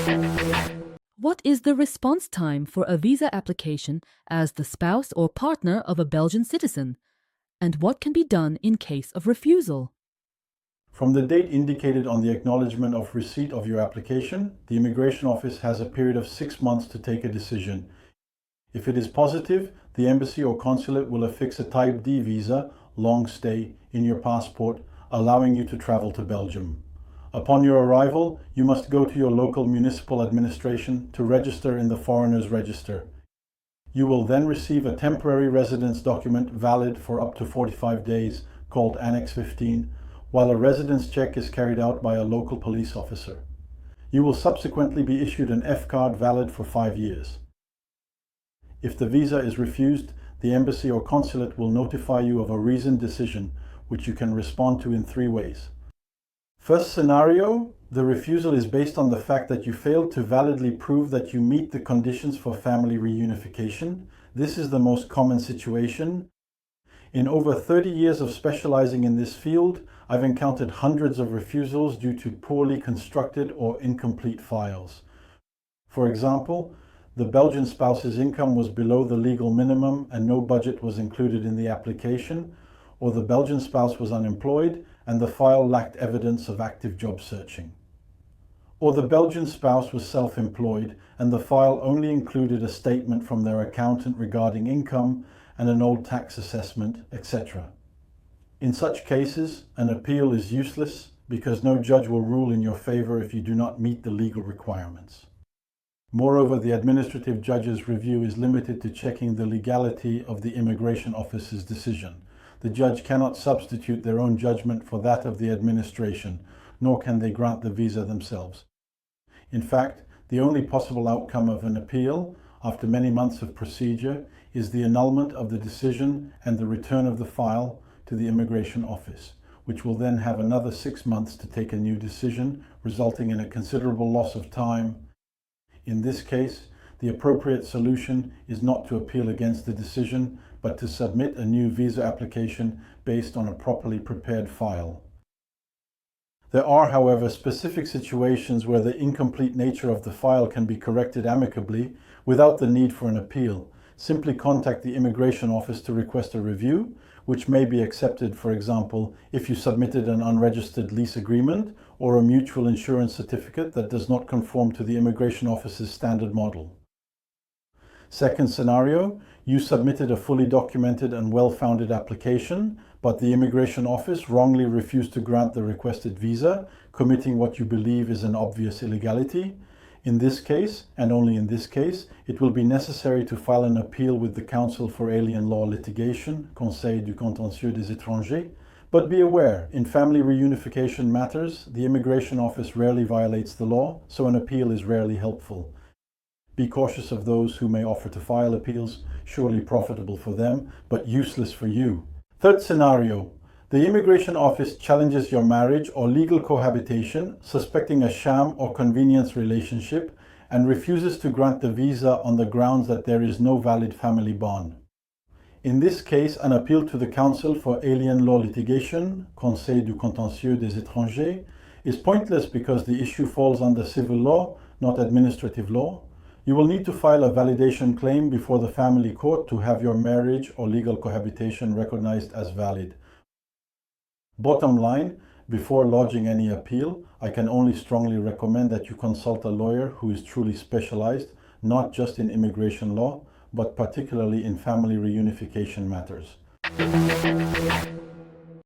What is the response time for a visa application as the spouse or partner of a Belgian citizen? And what can be done in case of refusal? From the date indicated on the acknowledgement of receipt of your application, the Immigration Office has a period of 6 months to take a decision. If it is positive, the embassy or consulate will affix a Type D visa, long stay, in your passport, allowing you to travel to Belgium. Upon your arrival, you must go to your local municipal administration to register in the Foreigners Register. You will then receive a temporary residence document valid for up to 45 days called Annex 15, while a residence check is carried out by a local police officer. You will subsequently be issued an F-card valid for 5 years. If the visa is refused, the embassy or consulate will notify you of a reasoned decision, which you can respond to in 3 ways. First scenario, the refusal is based on the fact that you failed to validly prove that you meet the conditions for family reunification. This is the most common situation. In over 30 years of specializing in this field, I've encountered hundreds of refusals due to poorly constructed or incomplete files. For example, the Belgian spouse's income was below the legal minimum and no budget was included in the application, or the Belgian spouse was unemployed and the file lacked evidence of active job searching. Or the Belgian spouse was self-employed and the file only included a statement from their accountant regarding income and an old tax assessment, etc. In such cases, an appeal is useless because no judge will rule in your favor if you do not meet the legal requirements. Moreover, the administrative judge's review is limited to checking the legality of the Immigration Office's decision. The judge cannot substitute their own judgment for that of the administration, nor can they grant the visa themselves. In fact, the only possible outcome of an appeal, after many months of procedure, is the annulment of the decision and the return of the file to the Immigration Office, which will then have another 6 months to take a new decision, resulting in a considerable loss of time. In this case, the appropriate solution is not to appeal against the decision, but to submit a new visa application based on a properly prepared file. There are, however, specific situations where the incomplete nature of the file can be corrected amicably without the need for an appeal. Simply contact the Immigration Office to request a review, which may be accepted, for example, if you submitted an unregistered lease agreement or a mutual insurance certificate that does not conform to the Immigration Office's standard model. Second scenario, you submitted a fully documented and well-founded application, but the Immigration Office wrongly refused to grant the requested visa, committing what you believe is an obvious illegality. In this case, and only in this case, it will be necessary to file an appeal with the Council for Alien Law Litigation, Conseil du Contentieux des Étrangers. But be aware, in family reunification matters, the Immigration Office rarely violates the law, so an appeal is rarely helpful. Be cautious of those who may offer to file appeals, surely profitable for them, but useless for you. Third scenario, the Immigration Office challenges your marriage or legal cohabitation, suspecting a sham or convenience relationship, and refuses to grant the visa on the grounds that there is no valid family bond. In this case, an appeal to the Council for Alien Law Litigation, Conseil du Contentieux des Étrangers, is pointless because the issue falls under civil law, not administrative law. You will need to file a validation claim before the family court to have your marriage or legal cohabitation recognized as valid. Bottom line, before lodging any appeal, I can only strongly recommend that you consult a lawyer who is truly specialized, not just in immigration law, but particularly in family reunification matters.